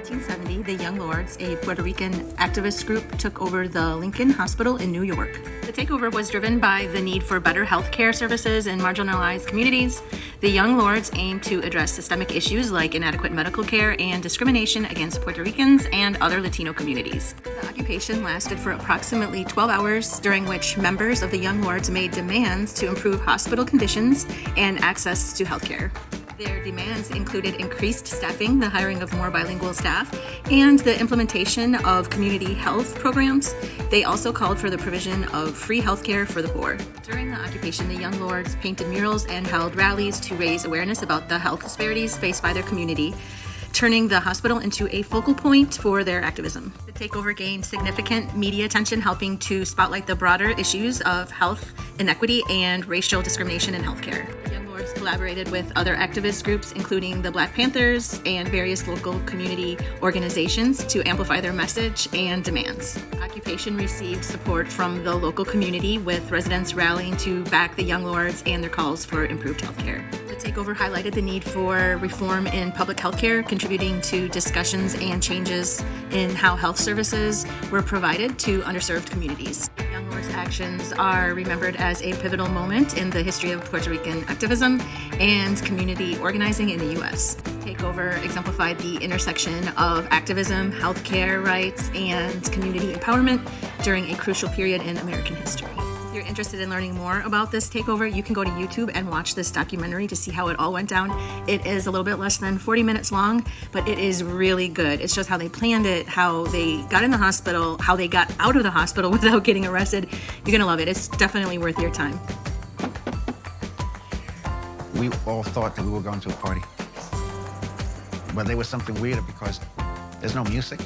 1970, the Young Lords, a Puerto Rican activist group, took over the Lincoln Hospital in New York. The takeover was driven by the need for better health care services in marginalized communities. The Young Lords aimed to address systemic issues like inadequate medical care and discrimination against Puerto Ricans and other Latino communities. The occupation lasted for approximately 12 hours, during which members of the Young Lords made demands to improve hospital conditions and access to health care. Their demands included increased staffing, the hiring of more bilingual staff, and the implementation of community health programs. They also called for the provision of free healthcare for the poor. During the occupation, the Young Lords painted murals and held rallies to raise awareness about the health disparities faced by their community, turning the hospital into a focal point for their activism. The takeover gained significant media attention, helping to spotlight the broader issues of health inequity and racial discrimination in healthcare. Young Lords collaborated with other activist groups, including the Black Panthers and various local community organizations, to amplify their message and demands. Occupation received support from the local community, with residents rallying to back the Young Lords and their calls for improved healthcare. The takeover highlighted the need for reform in public healthcare, contributing to discussions and changes in how health services were provided to underserved communities. Young Lords' actions are remembered as a pivotal moment in the history of Puerto Rican activism and community organizing in the U.S. Takeover exemplified the intersection of activism, healthcare rights, and community empowerment during a crucial period in American history. If you're interested in learning more about this takeover, you can go to YouTube and watch this documentary to see how it all went down. It is a little bit less than 40 minutes long, but it is really good. It shows how they planned it, how they got in the hospital, how they got out of the hospital without getting arrested. You're gonna love it. It's definitely worth your time. We all thought that we were going to a party. But there was something weird because there's no music,